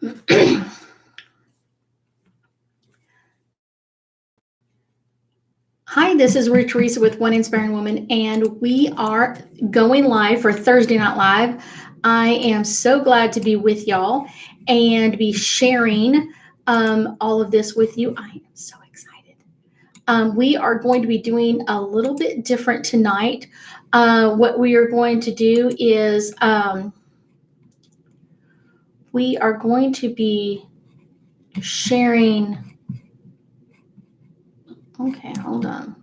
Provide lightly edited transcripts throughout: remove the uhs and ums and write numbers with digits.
Hi, this is Ruth Theresa with One Inspiring Woman, and we are going live for Thursday Night Live. I am so glad to be with y'all and be sharing all of this with you. I am so excited. We are going to be doing a little bit different tonight. What we are going to do is we are going to be sharing. Okay, hold on.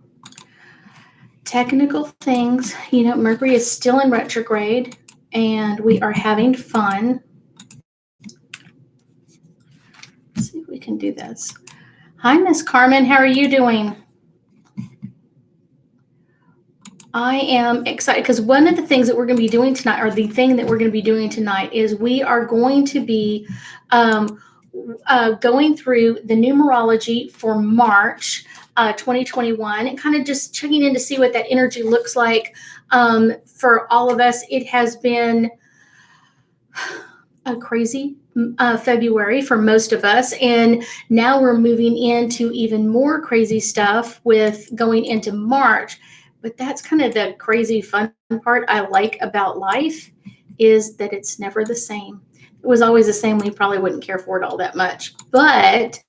Technical things. Mercury is still in retrograde and we are having fun. Let's see if we can do this. Hi, Miss Carmen. How are you doing? I am excited because one of the things that we're going to be doing tonight, or the thing that we're going to be doing tonight, is we are going to be going through the numerology for March 2021 and kind of just checking in to see what that energy looks like for all of us. It has been a crazy February for most of us, and now we're moving into even more crazy stuff with going into March. But that's kind of the crazy fun part I like about life, is that it's never the same. If it was always the same, we probably wouldn't care for it all that much. But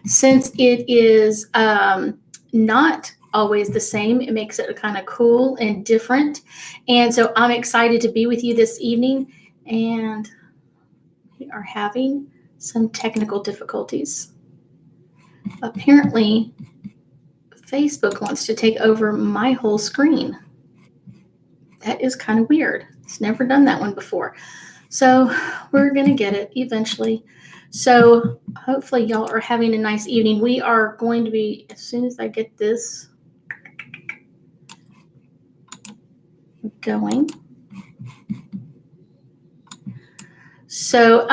since it is not always the same, it makes it kind of cool and different. And so I'm excited to be with you this evening, and we are having some technical difficulties. Apparently, Facebook wants to take over my whole screen. That is kind of weird. It's never done that one before. So we're going to get it eventually. So hopefully y'all are having a nice evening. We are going to be, as soon as I get this going. So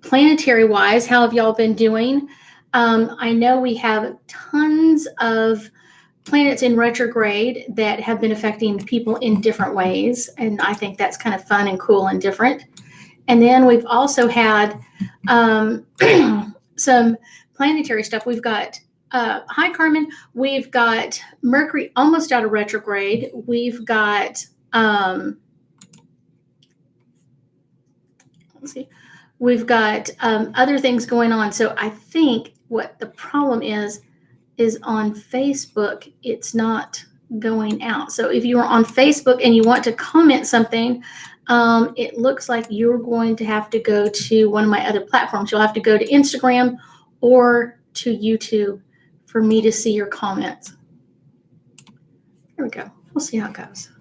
planetary wise, how have y'all been doing? I know we have tons of planets in retrograde that have been affecting people in different ways, and I think that's kind of fun and cool and different. And then we've also had some planetary stuff. We've got, hi Carmen, we've got Mercury almost out of retrograde. We've got, let's see, we've got other things going on. So I think what the problem is on Facebook, it's not going out. So if you are on Facebook and you want to comment something, it looks like you're going to have to go to one of my other platforms. You'll have to go to Instagram or to YouTube for me to see your comments. There we go. We'll see how it goes.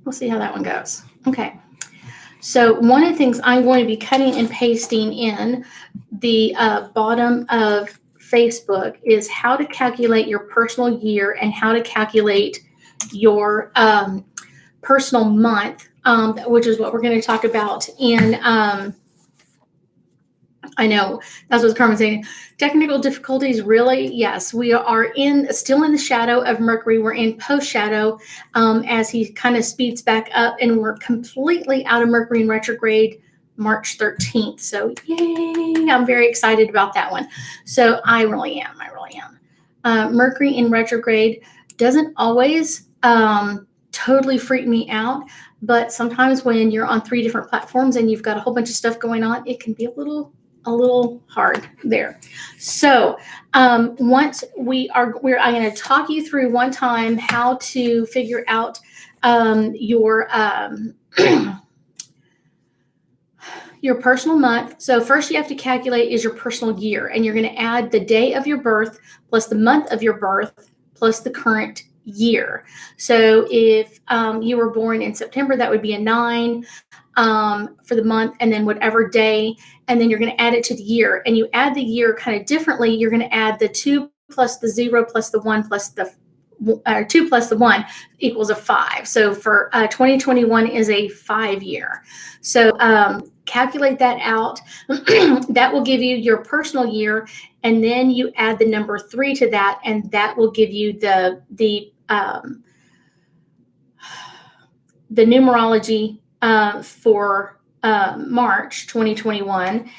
We'll see how that one goes. Okay. So one of the things I'm going to be cutting and pasting in the bottom of Facebook is how to calculate your personal year and how to calculate your personal month, which is what we're going to talk about in, I know that's what Carmen's saying. Technical difficulties, really? Yes, we are still in the shadow of Mercury. We're in post shadow as he kind of speeds back up, and we're completely out of Mercury in retrograde March 13th. So yay, I'm very excited about that one. So I really am. Mercury in retrograde doesn't always totally freak me out, but sometimes when you're on 3 different platforms and you've got a whole bunch of stuff going on, it can be a little hard there. So once I'm going to talk you through one time how to figure out your your personal month. So first you have to calculate is your personal year, and you're going to add the day of your birth plus the month of your birth plus the current year. So if you were born in September, that would be a 9 for the month, and then whatever day, and then you're going to add it to the year, and you add the year kind of differently. You're going to add the 2 plus the 0 plus the 1 plus the 2 plus the 1 equals a 5. So for 2021 is a 5 year. So calculate that out. That will give you your personal year, and then you add the number 3 to that, and that will give you the the numerology for March 2021.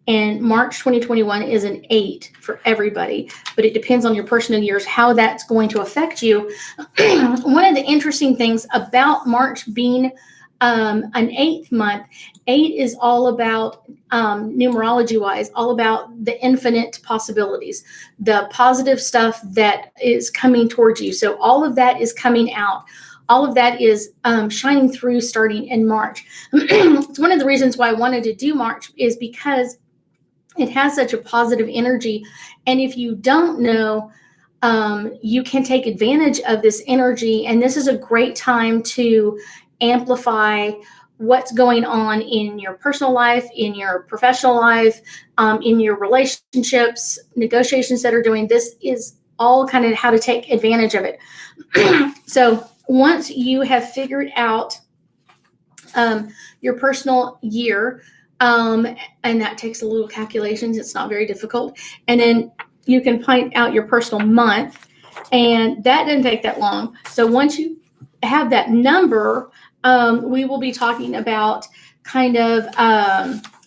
And March 2021 is an 8 for everybody, but it depends on your personal years, how that's going to affect you. One of the interesting things about March being an 8th month, 8 is all about, numerology wise, all about the infinite possibilities, the positive stuff that is coming towards you. So all of that is coming out. All of that is shining through starting in March. It's one of the reasons why I wanted to do March, is because it has such a positive energy. And if you don't know, you can take advantage of this energy. And this is a great time to amplify what's going on in your personal life, in your professional life, in your relationships, negotiations that are doing. This is all kind of how to take advantage of it. So once you have figured out your personal year, and that takes a little calculations, it's not very difficult. And then you can find out your personal month, and that didn't take that long. So once you have that number, we will be talking about kind of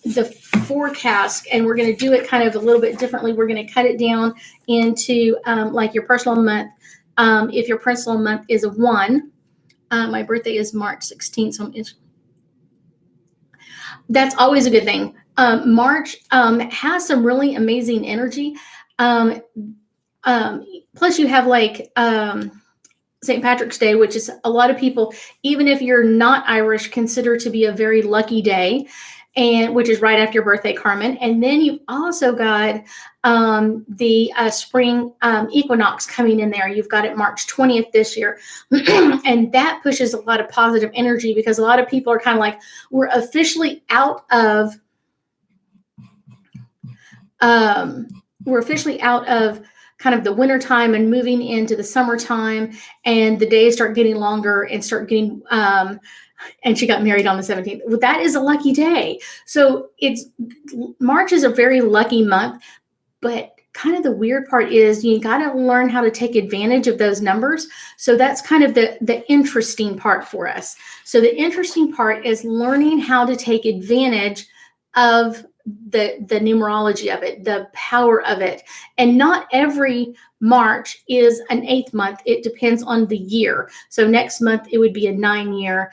the forecast, and we're going to do it kind of a little bit differently. We're going to cut it down into like your personal month. If your personal month is a 1, my birthday is March 16th, so that's always a good thing. March has some really amazing energy. Plus, you have like St. Patrick's Day, which is a lot of people, even if you're not Irish, consider to be a very lucky day, and which is right after your birthday, Carmen. And then you've also got the spring equinox coming in there. You've got it March 20th this year. And that pushes a lot of positive energy, because a lot of people are kind of like, we're officially out of kind of the winter time and moving into the summertime, and the days start getting longer and start getting, and she got married on the 17th. Well, that is a lucky day. So March is a very lucky month, but kind of the weird part is you got to learn how to take advantage of those numbers. So that's kind of the interesting part for us. So the interesting part is learning how to take advantage of the numerology of it, the power of it. And not every March is an 8th month. It depends on the year. So next month it would be a 9 year,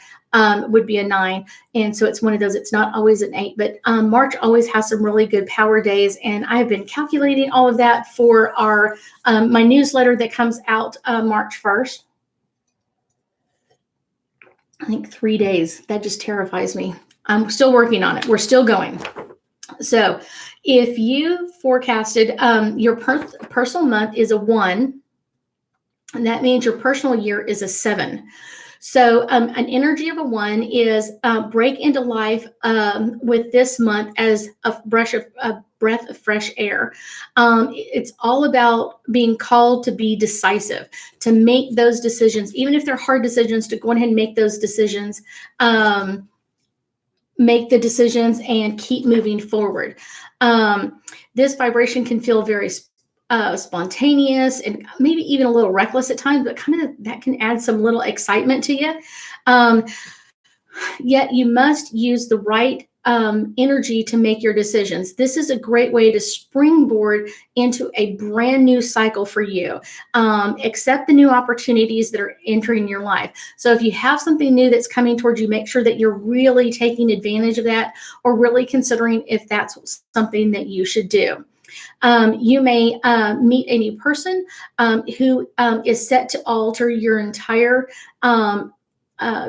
would be a 9. And so it's one of those, it's not always an 8, but March always has some really good power days. And I have been calculating all of that for our my newsletter that comes out March 1st. I think 3 days. That just terrifies me. I'm still working on it. We're still going. So if you forecasted your personal month is a 1, and that means your personal year is a 7. So an energy of a 1 is break into life with this month as a breath of fresh air. It's all about being called to be decisive, to make those decisions, even if they're hard decisions, to go ahead and make those decisions. Make the decisions and keep moving forward. This vibration can feel very spontaneous and maybe even a little reckless at times, but kind of that can add some little excitement to you. Yet you must use the right energy to make your decisions. This is a great way to springboard into a brand new cycle for you. Accept the new opportunities that are entering your life. So if you have something new that's coming towards you, make sure that you're really taking advantage of that, or really considering if that's something that you should do. You may meet a new person who is set to alter your entire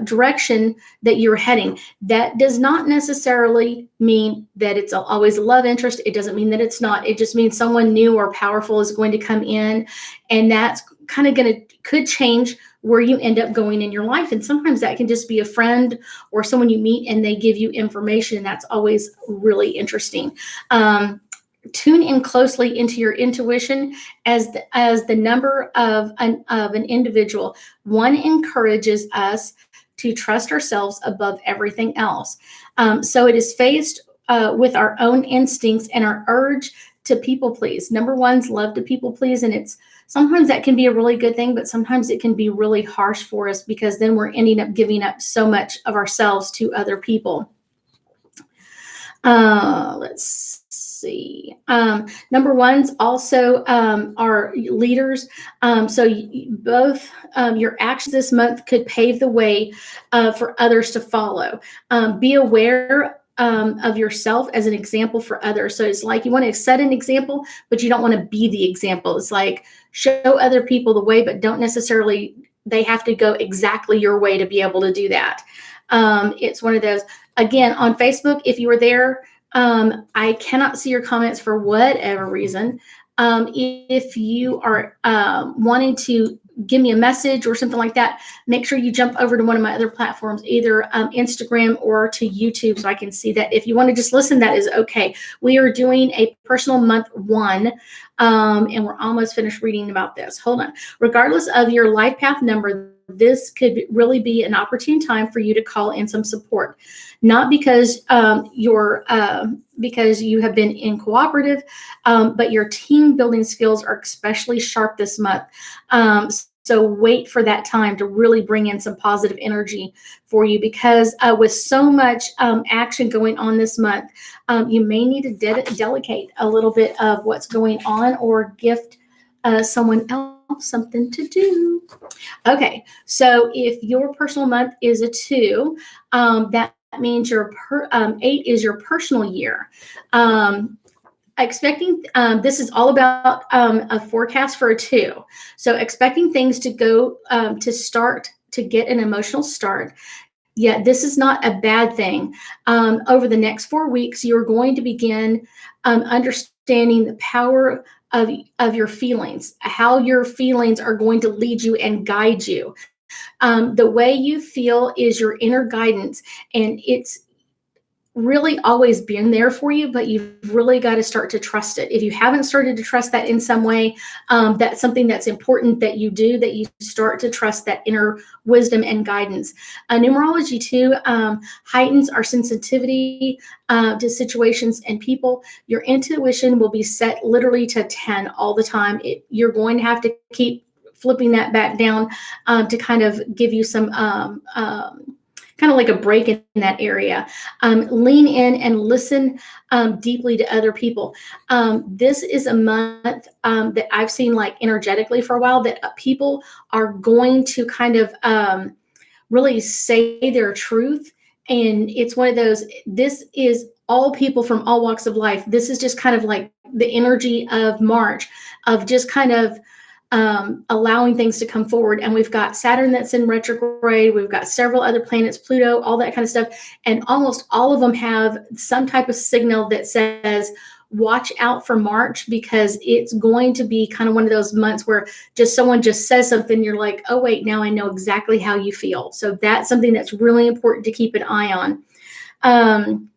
direction that you're heading. That does not necessarily mean that it's always a love interest. It doesn't mean that it's not. It just means someone new or powerful is going to come in, and that's kind of could change where you end up going in your life. And sometimes that can just be a friend or someone you meet and they give you information. That's always really interesting. Tune in closely into your intuition as the number of an individual. 1 encourages us to trust ourselves above everything else. So it is faced with our own instincts and our urge to people please. Number 1s love to people please, and it's sometimes that can be a really good thing, but sometimes it can be really harsh for us because then we're ending up giving up so much of ourselves to other people. Let's see. Number ones also are leaders. So both your actions this month could pave the way for others to follow. Be aware of yourself as an example for others. So it's like you want to set an example, but you don't want to be the example. It's like show other people the way, but don't necessarily, they have to go exactly your way to be able to do that. It's one of those, again, on Facebook, if you were there, I cannot see your comments for whatever reason. If you are wanting to give me a message or something like that, make sure you jump over to one of my other platforms, either Instagram or to YouTube, so I can see that. If you want to just listen, that is okay. We are doing a personal month 1, and we're almost finished reading about this. Hold on. Regardless of your life path number, this could really be an opportune time for you to call in some support, not because because you have been incooperative, but your team building skills are especially sharp this month. So wait for that time to really bring in some positive energy for you, because with so much action going on this month, you may need to delegate a little bit of what's going on or gift someone else something to do. Okay, so if your personal month is a 2, that means your 8 is your personal year. Expecting, this is all about a forecast for a 2. So expecting things to go to get an emotional start. Yeah, this is not a bad thing. Over the next 4 weeks, you're going to begin understanding the power of your feelings, how your feelings are going to lead you and guide you. The way you feel is your inner guidance, and it's really always been there for you, but you've really got to start to trust it. If you haven't started to trust that in some way, that's something that's important that you do, that you start to trust that inner wisdom and guidance. Numerology too heightens our sensitivity to situations and people. Your intuition will be set literally to 10 all the time. You're going to have to keep flipping that back down to kind of give you some kind of like a break in that area. Lean in and listen deeply to other people. This is a month that I've seen, like energetically for a while, that people are going to kind of really say their truth. And it's one of those, this is all people from all walks of life. This is just kind of like the energy of March, of just kind of allowing things to come forward. And we've got Saturn that's in retrograde. We've got several other planets, Pluto, all that kind of stuff. And almost all of them have some type of signal that says, watch out for March, because it's going to be kind of one of those months where just someone just says something, you're like, oh, wait, now I know exactly how you feel. So that's something that's really important to keep an eye on.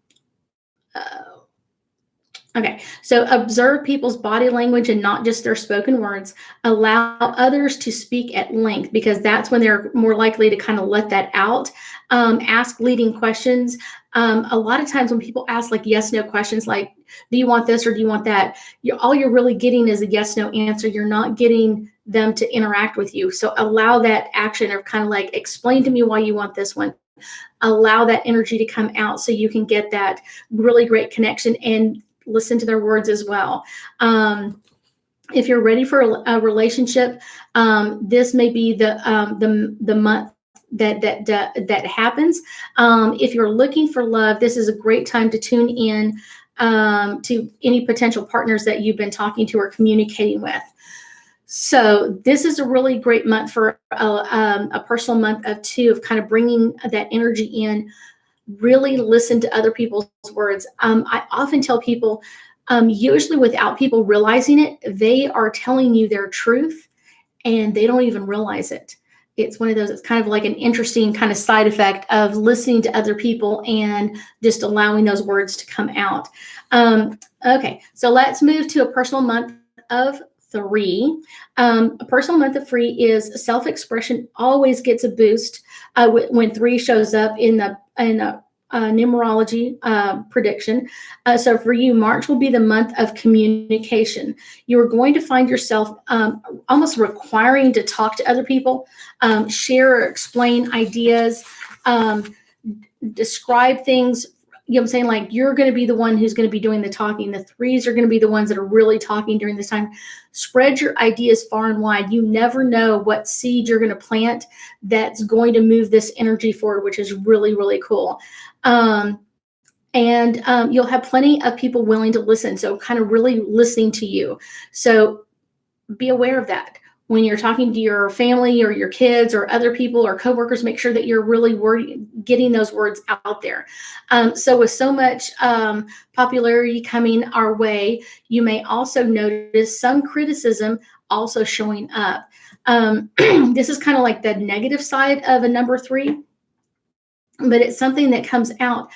Okay, so observe people's body language and not just their spoken words. Allow others to speak at length, because that's when they're more likely to kind of let that out. Ask leading questions. A lot of times when people ask like yes, no questions, like, do you want this or do you want that? All you're really getting is a yes, no answer. You're not getting them to interact with you. So allow that action of kind of like, explain to me why you want this one. Allow that energy to come out so you can get that really great connection and listen to their words as well. If you're ready for a relationship, this may be the month that happens. If you're looking for love, this is a great time to tune in to any potential partners that you've been talking to or communicating with. So this is a really great month for a personal month of 2, of kind of bringing that energy in. Really listen to other people's words. I often tell people, usually without people realizing it, they are telling you their truth and they don't even realize it. It's one of those, it's kind of like an interesting kind of side effect of listening to other people and just allowing those words to come out. Okay, so let's move to a personal month of 3. A personal month of 3 is self-expression always gets a boost when 3 shows up in the numerology prediction. So for you, March will be the month of communication. You are going to find yourself almost requiring to talk to other people, share or explain ideas, describe things. You know what I'm saying? Like, you're going to be the one who's going to be doing the talking. The threes are going to be the ones that are really talking during this time. Spread your ideas far and wide. You never know what seed you're going to plant that's going to move this energy forward, which is really, really cool. And you'll have plenty of people willing to listen. So kind of really listening to you. So be aware of that. When you're talking to your family or your kids or other people or coworkers, make sure that you're really getting those words out there. So with so much popularity coming our way, you may also notice some criticism also showing up. This is kind of like the negative side of a number 3, but it's something that comes out.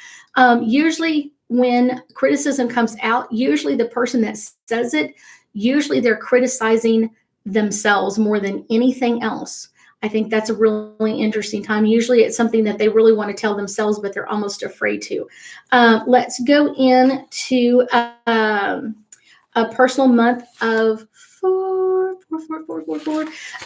Usually when criticism comes out, usually the person that says it, usually they're criticizing themselves more than anything else. I think that's a really interesting time. Usually it's something that they really want to tell themselves, but they're almost afraid to. Let's go into a personal month of 4.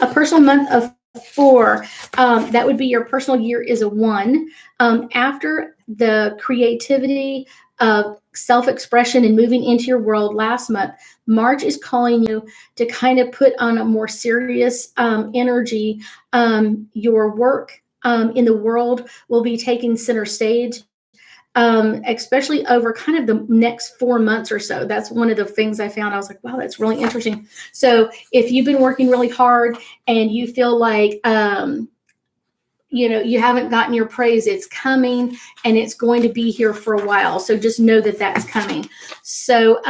A personal month of 4. That would be your personal year is a 1. After the creativity of self-expression and moving into your world last month, March is calling you to kind of put on a more serious energy. Your work in the world will be taking center stage, especially over kind of the next 4 months or so. That's one of the things I found. I was like, wow, that's really interesting. So if you've been working really hard and you feel like, you haven't gotten your praise, it's coming and it's going to be here for a while. So just know that that's coming. So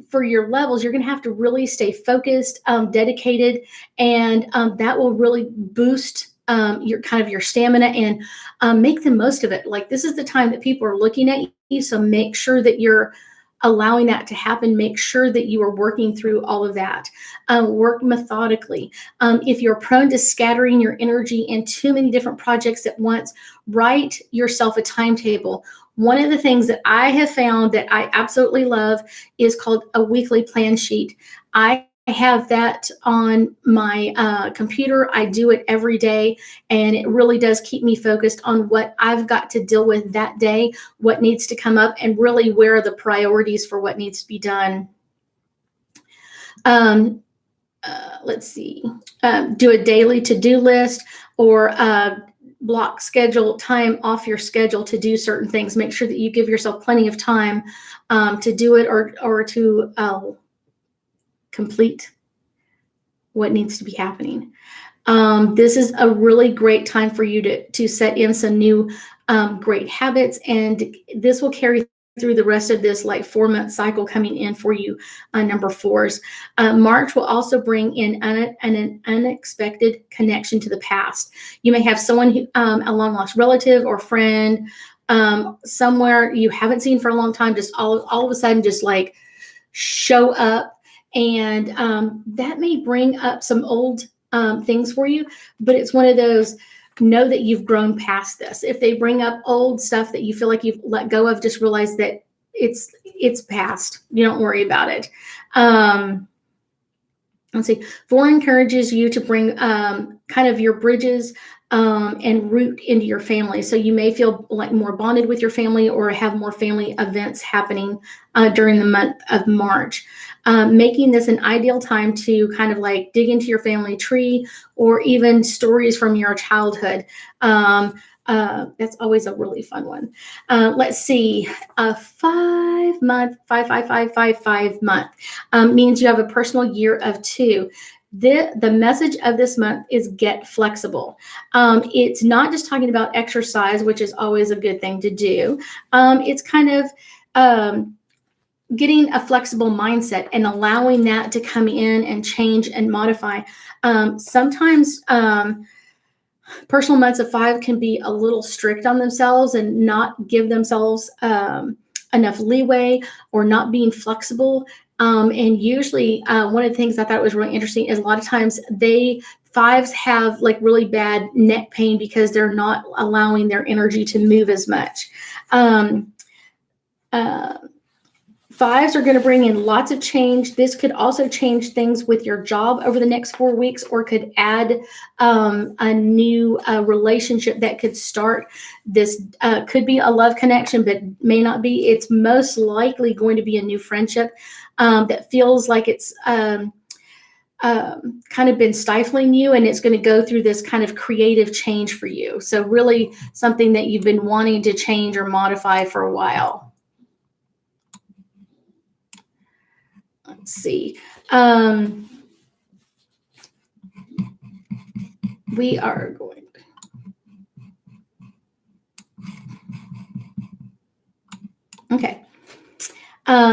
for your levels, you're going to have to really stay focused, dedicated, and that will really boost your stamina and make the most of it. Like, this is the time that people are looking at you. So make sure that you're allowing that to happen. Make sure that you are working through all of that. Work methodically. If you're prone to scattering your energy in too many different projects at once, write yourself a timetable. One of the things that I have found that I absolutely love is called a weekly plan sheet. I have that on my computer. I do it every day, and it really does keep me focused on what I've got to deal with that day, what needs to come up, and really where are the priorities for what needs to be done. Let's see. Do a daily to-do list, or block schedule time off your schedule to do certain things. Make sure that you give yourself plenty of time to do it, or to complete what needs to be happening. This is a really great time for you to set in some new great habits, and this will carry through the rest of this 4-month cycle coming in for you, number 4s. March will also bring in an unexpected connection to the past. You may have someone who, a long lost relative or friend, somewhere you haven't seen for a long time, just all of a sudden just show up, and that may bring up some old things for you, but it's one of those, know that you've grown past this. If they bring up old stuff that you feel like you've let go of, just realize that it's past. You don't worry about it. Let's see. 4 encourages you to bring kind of your bridges and root into your family. So you may feel like more bonded with your family, or have more family events happening during the month of March. Making this an ideal time to kind of dig into your family tree, or even stories from your childhood. That's always a really fun one. Let's see. A 5 month means you have a personal year of 2. The message of this month is get flexible. It's not just talking about exercise, which is always a good thing to do. It's kind of getting a flexible mindset and allowing that to come in and change and modify. Sometimes personal months of 5 can be a little strict on themselves and not give themselves enough leeway, or not being flexible. And usually, one of the things I thought was really interesting is a lot of times fives have like really bad neck pain because they're not allowing their energy to move as much. Uh, Fives are going to bring in lots of change. This could also change things with your job over the next 4 weeks, or could add a new relationship that could start. This could be a love connection, but may not be. It's most likely going to be a new friendship that feels like it's kind of been stifling you, and it's going to go through this kind of creative change for you. So really something that you've been wanting to change or modify for a while. Let's see. We are going. Okay.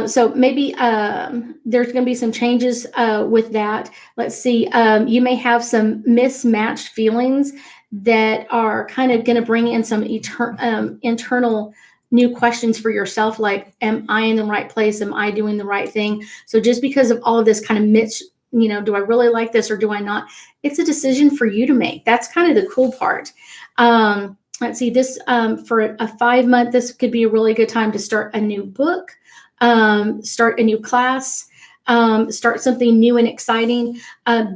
So maybe there's going to be some changes with that. Let's see. You may have some mismatched feelings that are kind of going to bring in some internal new questions for yourself, like, am I in the right place? Am I doing the right thing? So just because of all of this kind of do I really like this or do I not? It's a decision for you to make. That's kind of the cool part. Let's see, this for a 5 month, this could be a really good time to start a new book, start a new class, start something new and exciting.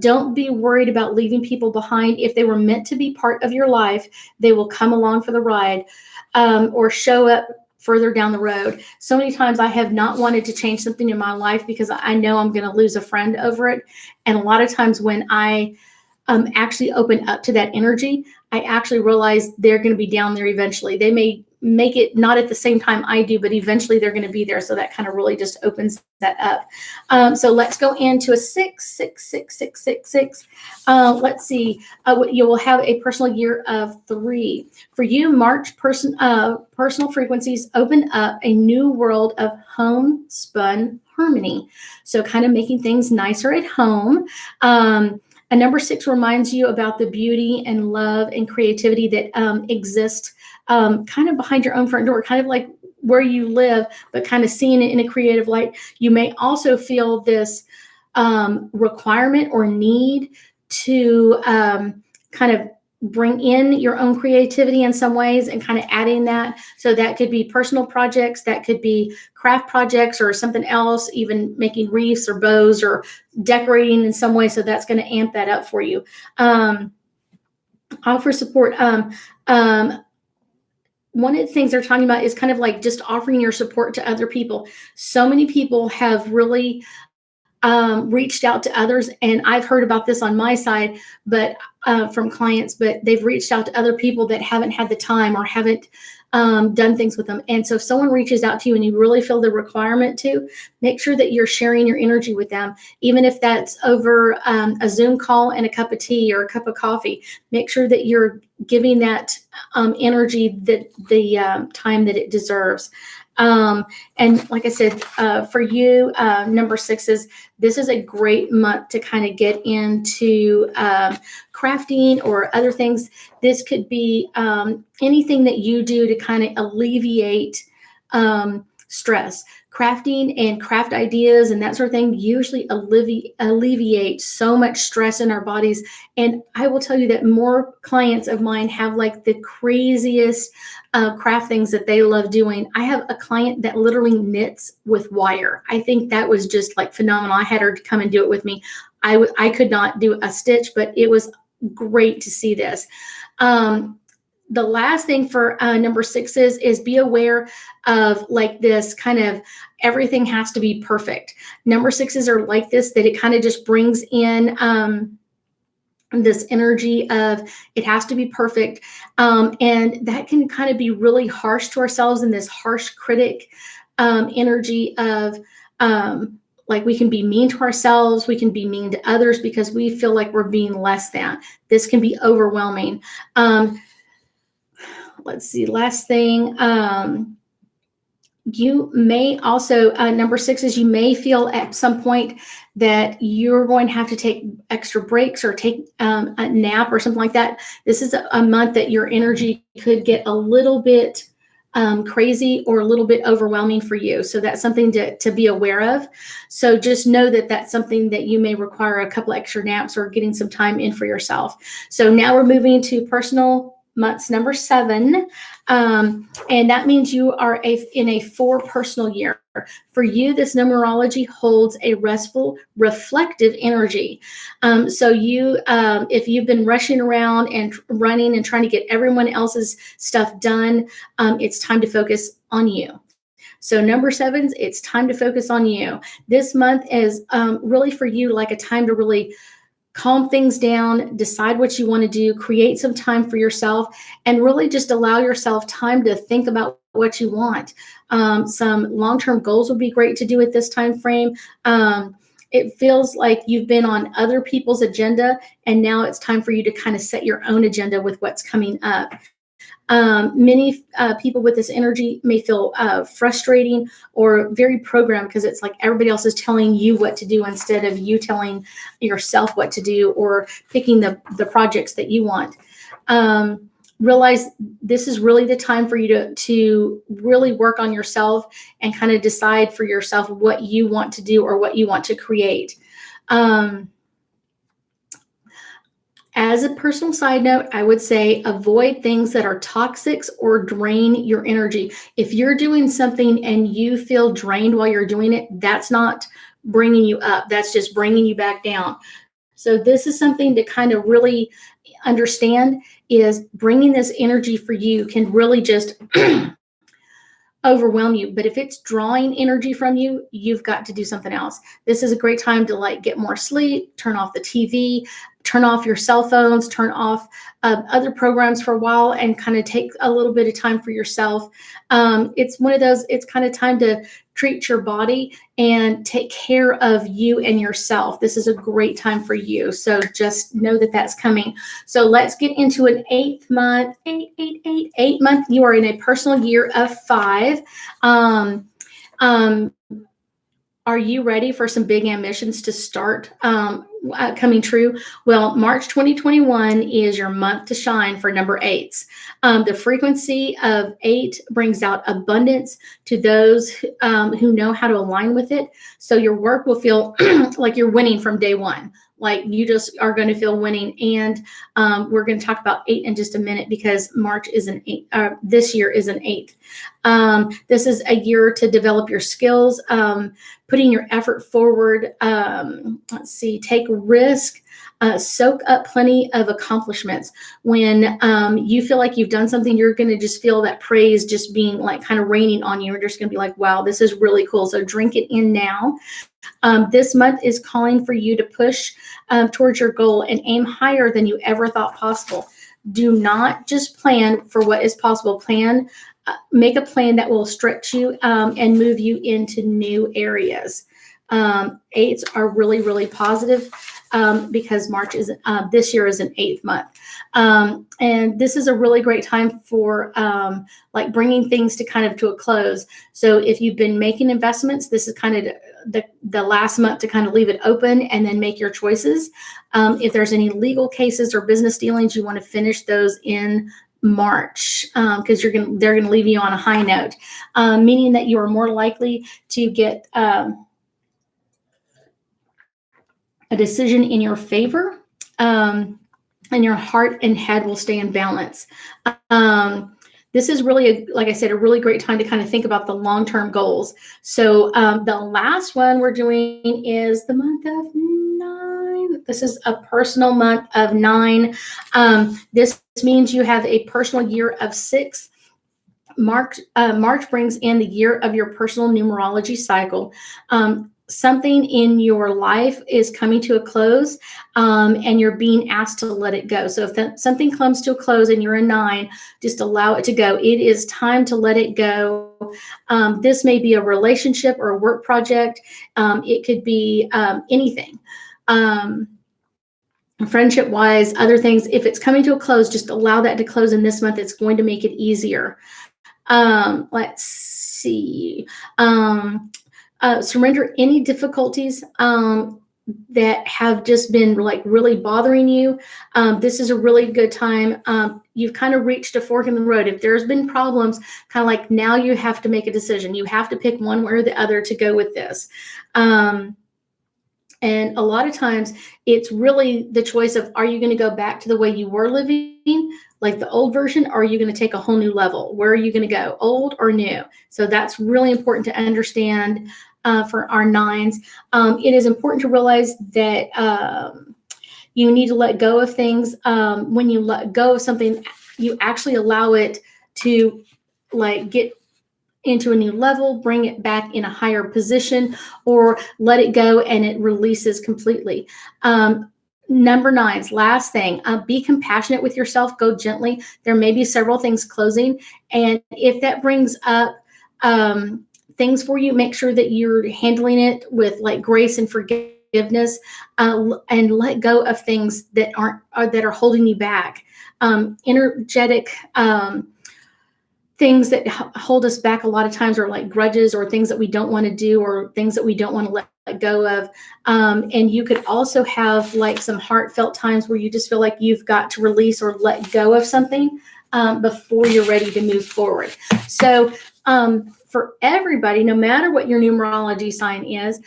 Don't be worried about leaving people behind. If they were meant to be part of your life, they will come along for the ride, or show up further down the road. So many times I have not wanted to change something in my life because I know I'm going to lose a friend over it. And a lot of times when I actually open up to that energy, I actually realize they're going to be down there eventually. They may make it not at the same time I do, but eventually they're going to be there. So that kind of really just opens that up. So let's go into a 6, 6, 6, 6, 6, 6. Let's see. You will have a personal year of 3. For you, March personal frequencies open up a new world of homespun harmony. So kind of making things nicer at home. A number 6 reminds you about the beauty and love and creativity that exist kind of behind your own front door, kind of like where you live, but kind of seeing it in a creative light. You may also feel this requirement or need to kind of bring in your own creativity in some ways and kind of adding that. So that could be personal projects, that could be craft projects or something else, even making wreaths or bows or decorating in some way. So that's going to amp that up for you. Offer support. One of the things they're talking about is kind of like just offering your support to other people. So many people have really reached out to others, and I've heard about this on my side, but from clients, but they've reached out to other people that haven't had the time or haven't done things with them. And so if someone reaches out to you and you really feel the requirement to, make sure that you're sharing your energy with them, even if that's over a Zoom call and a cup of tea or a cup of coffee. Make sure that you're giving that energy the time that it deserves. And like I said, for you, number 6 this is a great month to kind of get into crafting or other things. This could be anything that you do to kind of alleviate stress. Crafting and craft ideas and that sort of thing usually alleviate so much stress in our bodies. And I will tell you that more clients of mine have like the craziest craft things that they love doing. I have a client that literally knits with wire. I think that was just like phenomenal. I had her come and do it with me. I could not do a stitch, but it was great to see this. The last thing for number 6 is be aware of like this kind of everything has to be perfect. Number 6s are like this, that it kind of just brings in this energy of it has to be perfect. And that can kind of be really harsh to ourselves, and this harsh critic energy of like we can be mean to ourselves, we can be mean to others because we feel like we're being less than. This can be overwhelming. Let's see, last thing. You may also, number 6 is you may feel at some point that you're going to have to take extra breaks or take a nap or something like that. This is a month that your energy could get a little bit crazy or a little bit overwhelming for you. So that's something to be aware of. So just know that that's something that you may require a couple extra naps or getting some time in for yourself. So now we're moving to personal months number 7. And that means you are in a 4 personal year. For you, this numerology holds a restful, reflective energy. So if you've been rushing around and running and trying to get everyone else's stuff done, it's time to focus on you. So number 7, it's time to focus on you. This month is really for you like a time to really calm things down, decide what you want to do, create some time for yourself, and really just allow yourself time to think about what you want. Some long-term goals would be great to do at this time frame. It feels like you've been on other people's agenda, and now it's time for you to kind of set your own agenda with what's coming up. Many people with this energy may feel frustrating or very programmed because it's like everybody else is telling you what to do instead of you telling yourself what to do or picking the projects that you want. Realize this is really the time for you to really work on yourself and kind of decide for yourself what you want to do or what you want to create. As a personal side note, I would say avoid things that are toxic or drain your energy. If you're doing something and you feel drained while you're doing it, that's not bringing you up. That's just bringing you back down. So this is something to kind of really understand is bringing this energy for you can really just overwhelm you. But if it's drawing energy from you, you've got to do something else. This is a great time to like get more sleep, turn off the TV, turn off your cell phones, turn off other programs for a while and kind of take a little bit of time for yourself. It's one of those, it's kind of time to treat your body and take care of you and yourself. This is a great time for you. So just know that that's coming. So let's get into an 8th month, 8 month. You are in a personal year of 5. Are you ready for some big ambitions to start coming true? Well, March 2021 is your month to shine for number 8s. The frequency of 8 brings out abundance to those who know how to align with it. So your work will feel like you're winning from day one. Like you just are going to feel winning. And we're going to talk about 8 in just a minute because March is an 8. This year is an 8th. This is a year to develop your skills, putting your effort forward. Let's see, take risk, soak up plenty of accomplishments. When you feel like you've done something, you're going to just feel that praise just being like kind of raining on you. You're just going to be like, wow, this is really cool. So drink it in now. This month is calling for you to push towards your goal and aim higher than you ever thought possible. Do not just plan for what is possible. Make a plan that will stretch you and move you into new areas. 8s are really, really positive because March is this year is an 8th month. And this is a really great time for like bringing things to kind of to a close. So if you've been making investments, this is kind of the last month to kind of leave it open and then make your choices. If there's any legal cases or business dealings, you want to finish those in March because they're gonna leave you on a high note, meaning that you are more likely to get a decision in your favor, and your heart and head will stay in balance. This is really, like I said, a really great time to kind of think about the long-term goals. So the last one we're doing is the month of 9. This is a personal month of 9. This means you have a personal year of 6. March brings in the year of your personal numerology cycle. Something in your life is coming to a close, and you're being asked to let it go. So if something comes to a close and you're a 9, just allow it to go. It is time to let it go. This may be a relationship or a work project. It could be anything. Friendship wise, other things. If it's coming to a close, just allow that to close in this month. It's going to make it easier. Let's see. Surrender any difficulties that have just been like really bothering you, this is a really good time. You've kind of reached a fork in the road. If there's been problems, kind of like now you have to make a decision. You have to pick one way or the other to go with this. And a lot of times it's really the choice of, are you going to go back to the way you were living, like the old version, or are you going to take a whole new level? Where are you going to go, old or new? So that's really important to understand for our nines. It is important to realize that you need to let go of things. When you let go of something, you actually allow it to like get into a new level, bring it back in a higher position, or let it go and it releases completely. Number 9's last thing, be compassionate with yourself, go gently. There may be several things closing. And if that brings up things for you, make sure that you're handling it with like grace and forgiveness, and let go of things that are holding you back. Energetic things that hold us back a lot of times are like grudges or things that we don't want to do or things that we don't want to let go of. And you could also have like some heartfelt times where you just feel like you've got to release or let go of something before you're ready to move forward. So for everybody, no matter what your numerology sign is,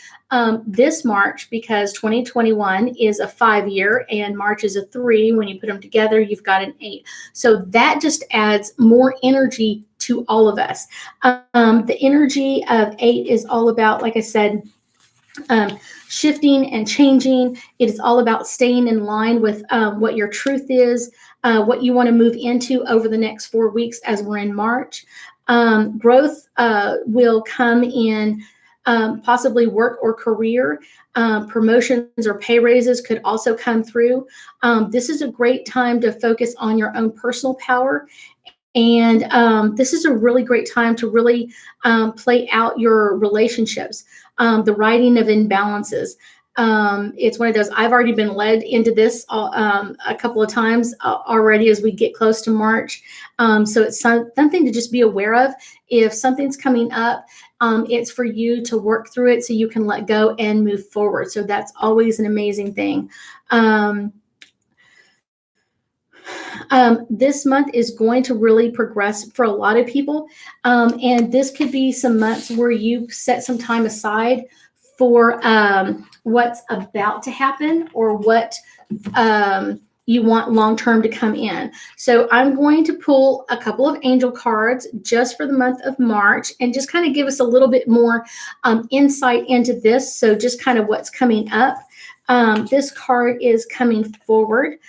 this March, because 2021 is a 5-year and March is a 3, when you put them together, you've got an 8. So that just adds more energy to all of us. The energy of 8 is all about, like I said, shifting and changing. It is all about staying in line with what your truth is, what you want to move into over the next 4 weeks as we're in March. Growth will come in possibly work or career. Promotions or pay raises could also come through. This is a great time to focus on your own personal power. And this is a really great time to really play out your relationships, the righting of imbalances. It's one of those, I've already been led into this a couple of times already as we get close to March. So it's something to just be aware of. If something's coming up, it's for you to work through it so you can let go and move forward. So that's always an amazing thing. This month is going to really progress for a lot of people. And this could be some months where you set some time aside for what's about to happen or what you want long-term to come in. So I'm going to pull a couple of angel cards just for the month of March and just kind of give us a little bit more insight into this. So just kind of what's coming up. This card is coming forward.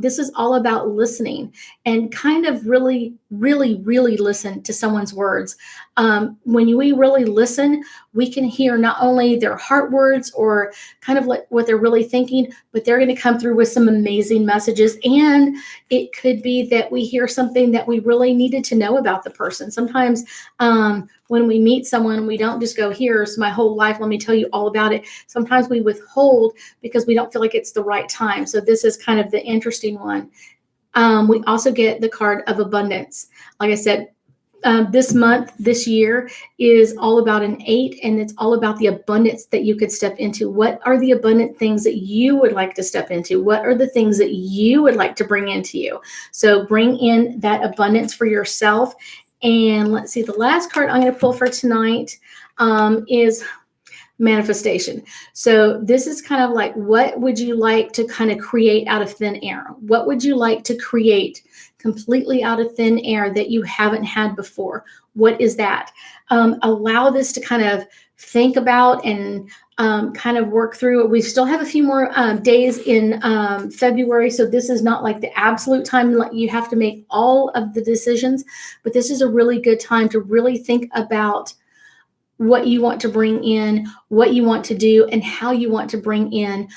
This is all about listening and kind of really, really, really listen to someone's words. When we really listen, we can hear not only their heart words or kind of like what they're really thinking, but they're going to come through with some amazing messages. And it could be that we hear something that we really needed to know about the person. Sometimes when we meet someone, we don't just go, here's my whole life, let me tell you all about it. Sometimes we withhold because we don't feel like it's the right time. So this is kind of the interesting one. We also get the card of abundance. Like I said, this month, this year is all about an 8, and it's all about the abundance that you could step into. What are the abundant things that you would like to step into? What are the things that you would like to bring into you? So bring in that abundance for yourself. And let's see, the last card I'm going to pull for tonight is manifestation. So this is kind of like, what would you like to kind of create out of thin air? What would you like to create completely out of thin air that you haven't had before? What is that? Allow this to kind of think about and kind of work through. We still have a few more days in February, so this is not like the absolute time you have to make all of the decisions, but this is a really good time to really think about what you want to bring in, what you want to do, and how you want to bring in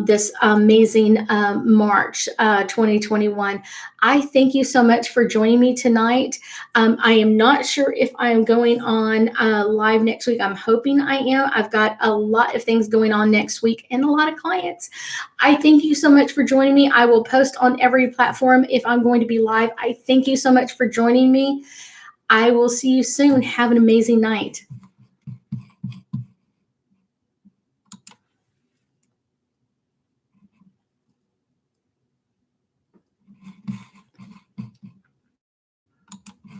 this amazing March 2021. I thank you so much for joining me tonight. I am not sure if I'm going on live next week. I'm hoping I am. I've got a lot of things going on next week and a lot of clients. I thank you so much for joining me. I will post on every platform if I'm going to be live. I thank you so much for joining me. I will see you soon. Have an amazing night.